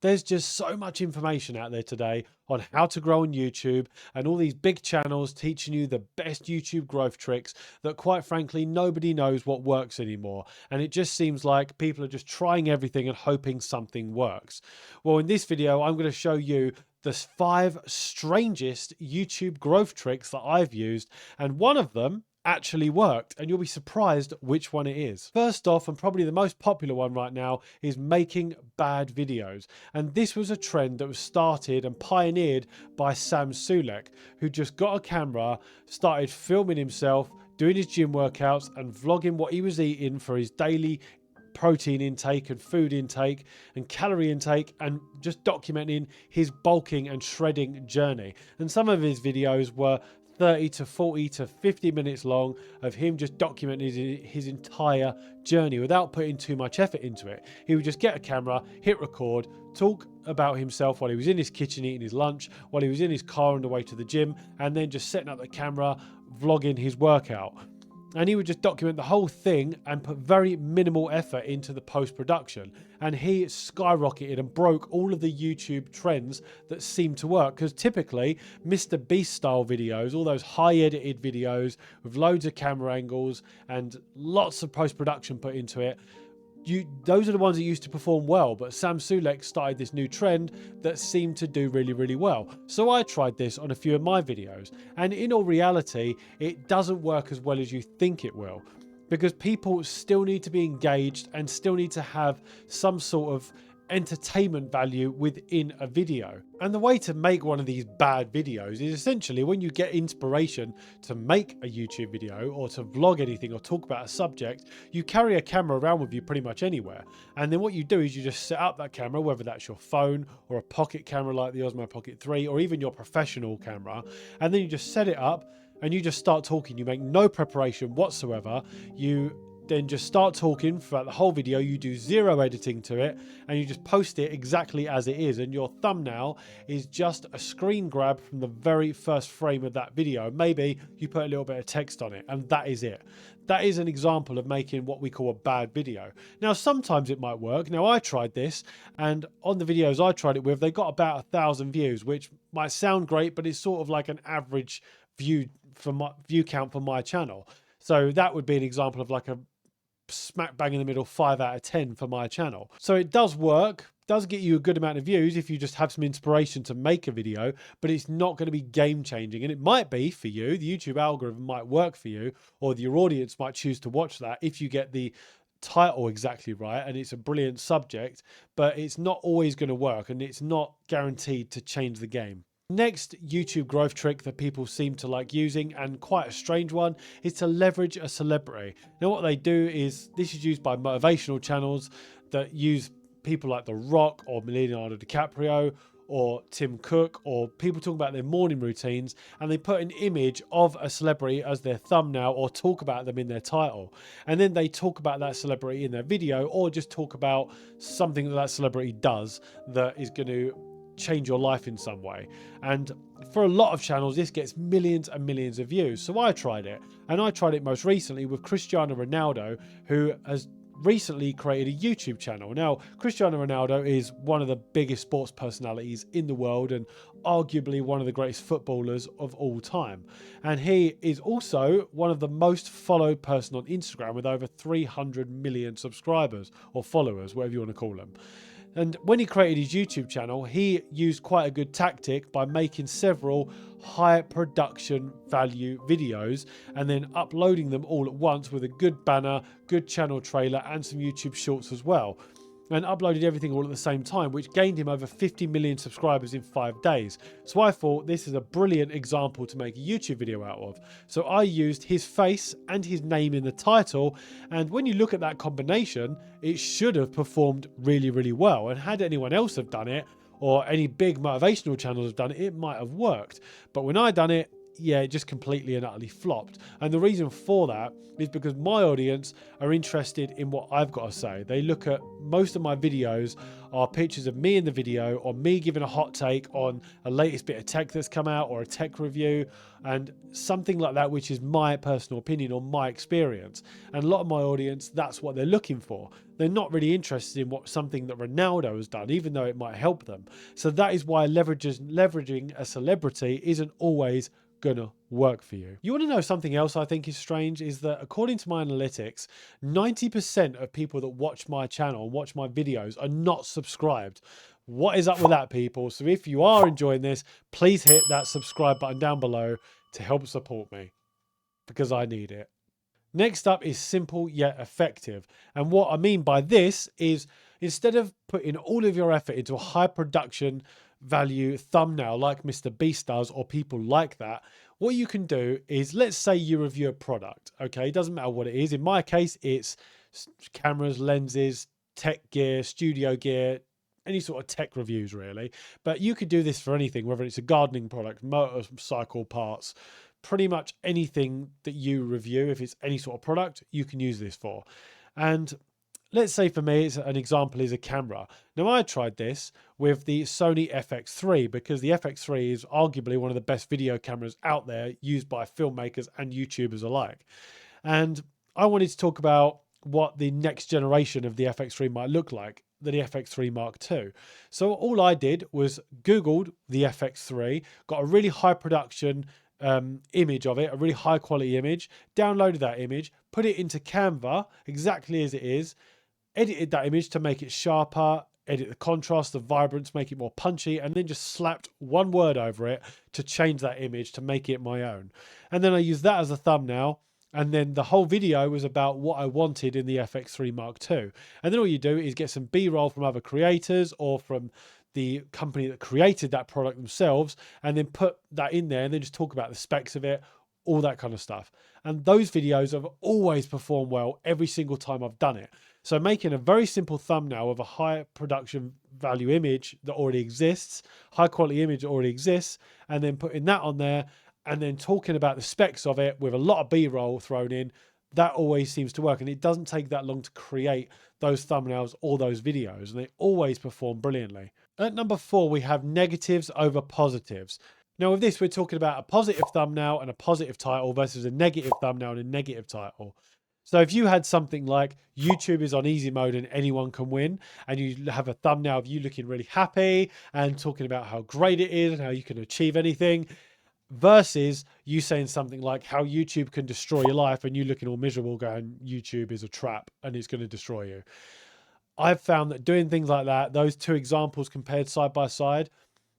There's just so much information out there today on how to grow on YouTube and all these big channels teaching you the best YouTube growth tricks that quite frankly, nobody knows what works anymore. And it just seems like people are just trying everything and hoping something works. Well, in this video, I'm going to show you the 5 strangest YouTube growth tricks that I've used, and one of them actually worked, and you'll be surprised which one it is. First off, and probably the most popular one right now, is making bad videos. And this was a trend that was started and pioneered by Sam Sulek, who just got a camera, started filming himself, doing his gym workouts and vlogging what he was eating for his daily protein intake and food intake and calorie intake, and just documenting his bulking and shredding journey. And some of his videos were 30 to 40 to 50 minutes long of him just documenting his entire journey without putting too much effort into it. He would just get a camera, hit record, talk about himself while he was in his kitchen eating his lunch, while he was in his car on the way to the gym, and then just setting up the camera, vlogging his workout. And he would just document the whole thing and put very minimal effort into the post-production. And he skyrocketed and broke all of the YouTube trends that seemed to work. Because typically, Mr. Beast style videos, all those high edited videos with loads of camera angles and lots of post-production put into it, those are the ones that used to perform well. But Sam Sulek started this new trend that seemed to do really, really well. So I tried this on a few of my videos, and in all reality, it doesn't work as well as you think it will, because people still need to be engaged and still need to have some sort of entertainment value within a video. And the way to make one of these bad videos is essentially when you get inspiration to make a YouTube video or to vlog anything or talk about a subject, you carry a camera around with you pretty much anywhere. And then what you do is you just set up that camera, whether that's your phone or a pocket camera like the Osmo Pocket 3 or even your professional camera, and then you just set it up and you just start talking. You make no preparation whatsoever. You then just start talking throughout the whole video. You do zero editing to it, and you just post it exactly as it is. And your thumbnail is just a screen grab from the very first frame of that video. Maybe you put a little bit of text on it, and that is it. That is an example of making what we call a bad video. Now, sometimes it might work. Now, I tried this, and on the videos I tried it with, they got about 1,000 views, which might sound great, but it's sort of like an average view count for my channel. So that would be an example of like a smack bang in the middle 5 out of 10 for my channel. So it does work, does get you a good amount of views if you just have some inspiration to make a video, but it's not going to be game changing. And it might be for you, the YouTube algorithm might work for you, or your audience might choose to watch that if you get the title exactly right and it's a brilliant subject, but it's not always going to work, and it's not guaranteed to change the game. Next YouTube growth trick that people seem to like using, and quite a strange one, is to leverage a celebrity. Now what they do is, this is used by motivational channels that use people like The Rock or Leonardo DiCaprio or Tim Cook, or people talking about their morning routines, and they put an image of a celebrity as their thumbnail or talk about them in their title. And then they talk about that celebrity in their video, or just talk about something that that celebrity does that is going to change your life in some way. And for a lot of channels, this gets millions and millions of views. So I tried it, and I tried it most recently with Cristiano Ronaldo, who has recently created a YouTube channel. Now, Cristiano Ronaldo is one of the biggest sports personalities in the world and arguably one of the greatest footballers of all time. And he is also one of the most followed person on Instagram with over 300 million subscribers or followers, whatever you want to call them. And when he created his YouTube channel, he used quite a good tactic by making several high production value videos and then uploading them all at once with a good banner, good channel trailer, and some YouTube shorts as well. And uploaded everything all at the same time, which gained him over 50 million subscribers in 5 days. So I thought this is a brilliant example to make a YouTube video out of. So I used his face and his name in the title, and when you look at that combination, it should have performed really, really well. And had anyone else have done it, or any big motivational channels have done it, it might have worked. But when I done it, yeah, it just completely and utterly flopped. And the reason for that is because my audience are interested in what I've got to say. They look at most of my videos are pictures of me in the video, or me giving a hot take on a latest bit of tech that's come out, or a tech review, and something like that, which is my personal opinion or my experience. And a lot of my audience, that's what they're looking for. They're not really interested in what something that Ronaldo has done, even though it might help them. So that is why leveraging a celebrity isn't always gonna work for you. You want to know something else I think is strange is that according to my analytics, 90% of people that watch my channel and watch my videos are not subscribed. What is up with that, people? So if you are enjoying this, please hit that subscribe button down below to help support me, because I need it. Next up is simple yet effective. And what I mean by this is, instead of putting all of your effort into a high production value thumbnail like Mr. Beast does, or people like that, what you can do is, let's say you review a product, okay? It doesn't matter what it is. In my case, it's cameras, lenses, tech gear, studio gear, any sort of tech reviews really. But you could do this for anything, whether it's a gardening product, motorcycle parts, pretty much anything that you review. If it's any sort of product, you can use this for. And let's say for me, an example is a camera. Now, I tried this with the Sony FX3 because the FX3 is arguably one of the best video cameras out there, used by filmmakers and YouTubers alike. And I wanted to talk about what the next generation of the FX3 might look like, the FX3 Mark II. So all I did was Googled the FX3, got a really high production image of it, a really high quality image, downloaded that image, put it into Canva exactly as it is, edited that image to make it sharper, edit the contrast, the vibrance, make it more punchy, and then just slapped one word over it to change that image to make it my own. And then I used that as a thumbnail. And then the whole video was about what I wanted in the FX3 Mark II. And then all you do is get some B-roll from other creators or from the company that created that product themselves, and then put that in there and then just talk about the specs of it, all that kind of stuff. And those videos have always performed well every single time I've done it. So making a very simple thumbnail of a high production value image that already exists, high quality image that already exists, and then putting that on there, and then talking about the specs of it with a lot of B-roll thrown in, that always seems to work. And it doesn't take that long to create those thumbnails or those videos, and they always perform brilliantly. At number 4, we have negatives over positives. Now with this, we're talking about a positive thumbnail and a positive title versus a negative thumbnail and a negative title. So if you had something like YouTube is on easy mode and anyone can win, and you have a thumbnail of you looking really happy and talking about how great it is and how you can achieve anything, versus you saying something like how YouTube can destroy your life and you looking all miserable going, YouTube is a trap and it's going to destroy you. I've found that doing things like that, those two examples compared side by side,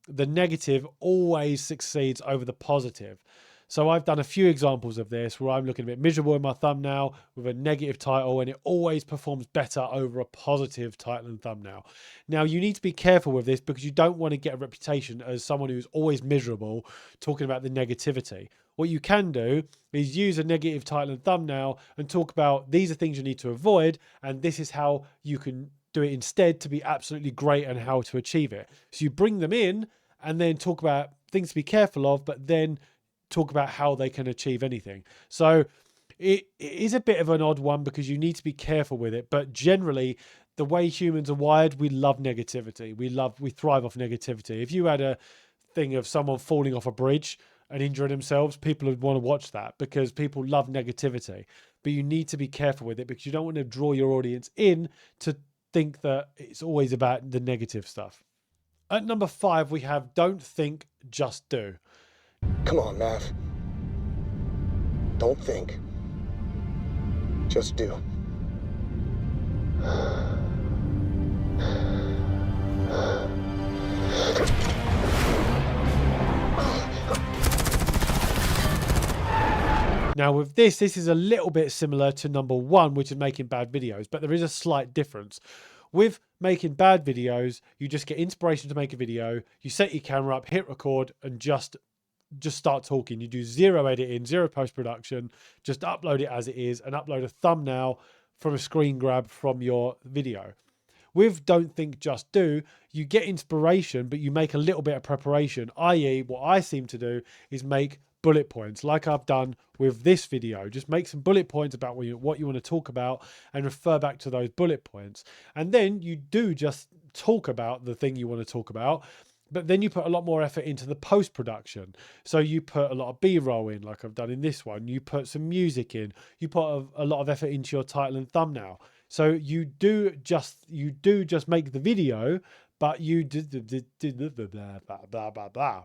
the negative always succeeds over the positive. So I've done a few examples of this where I'm looking a bit miserable in my thumbnail with a negative title, and it always performs better over a positive title and thumbnail. Now, you need to be careful with this because you don't want to get a reputation as someone who's always miserable talking about the negativity. What you can do is use a negative title and thumbnail and talk about these are things you need to avoid, and this is how you can do it instead to be absolutely great and how to achieve it. So you bring them in and then talk about things to be careful of, but then talk about how they can achieve anything. So it is a bit of an odd one because you need to be careful with it. But generally, the way humans are wired, we love negativity. We thrive off negativity. If you had a thing of someone falling off a bridge and injuring themselves, people would want to watch that because people love negativity. But you need to be careful with it because you don't want to draw your audience in to think that it's always about the negative stuff. At number 5, we have don't think, just do. Come on, Mav. Don't think. Just do. Now with this is a little bit similar to number 1, which is making bad videos, but there is a slight difference. With making bad videos, you just get inspiration to make a video, you set your camera up, hit record, and just start talking. You do zero editing, zero post-production, just upload it as it is and upload a thumbnail from a screen grab from your video. With don't think, just do, you get inspiration, but you make a little bit of preparation, i.e. what I seem to do is make bullet points like I've done with this video. Just make some bullet points about what you want to talk about and refer back to those bullet points. And then you do just talk about the thing you want to talk about, but then you put a lot more effort into the post-production. So you put a lot of B-roll in, like I've done in this one. You put some music in. You put a lot of effort into your title and thumbnail. So you do just make the video, but you blah blah blah.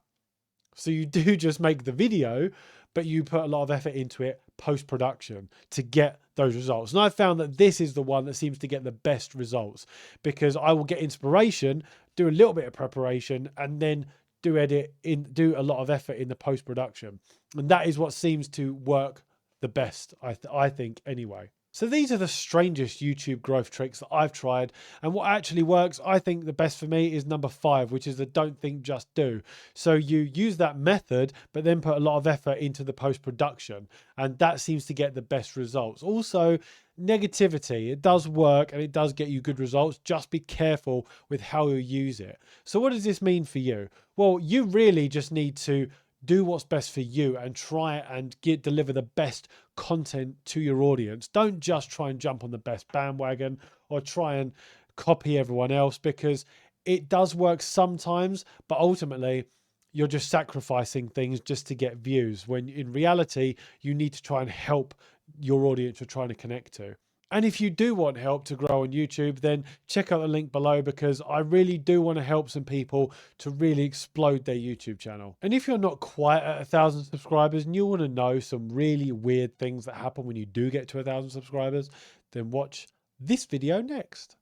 So you do just make the video, but you put a lot of effort into it post-production to get those results. And I found that this is the one that seems to get the best results, because I will get inspiration, do a little bit of preparation, and then do a lot of effort in the post-production. And that is what seems to work the best, I think anyway. So these are the strangest YouTube growth tricks that I've tried, and what actually works, I think the best for me, is number 5, which is the don't think, just do. So you use that method, but then put a lot of effort into the post-production, and that seems to get the best results. Also, negativity, it does work and it does get you good results. Just be careful with how you use it. So what does this mean for you? Well, you really just need to do what's best for you and try and deliver the best content to your audience. Don't just try and jump on the best bandwagon or try and copy everyone else, because it does work sometimes, but ultimately you're just sacrificing things just to get views, when in reality you need to try and help your audience you're trying to connect to. And if you do want help to grow on YouTube, then check out the link below, because I really do want to help some people to really explode their YouTube channel. And if you're not quite at 1,000 subscribers and you want to know some really weird things that happen when you do get to 1,000 subscribers, then watch this video next.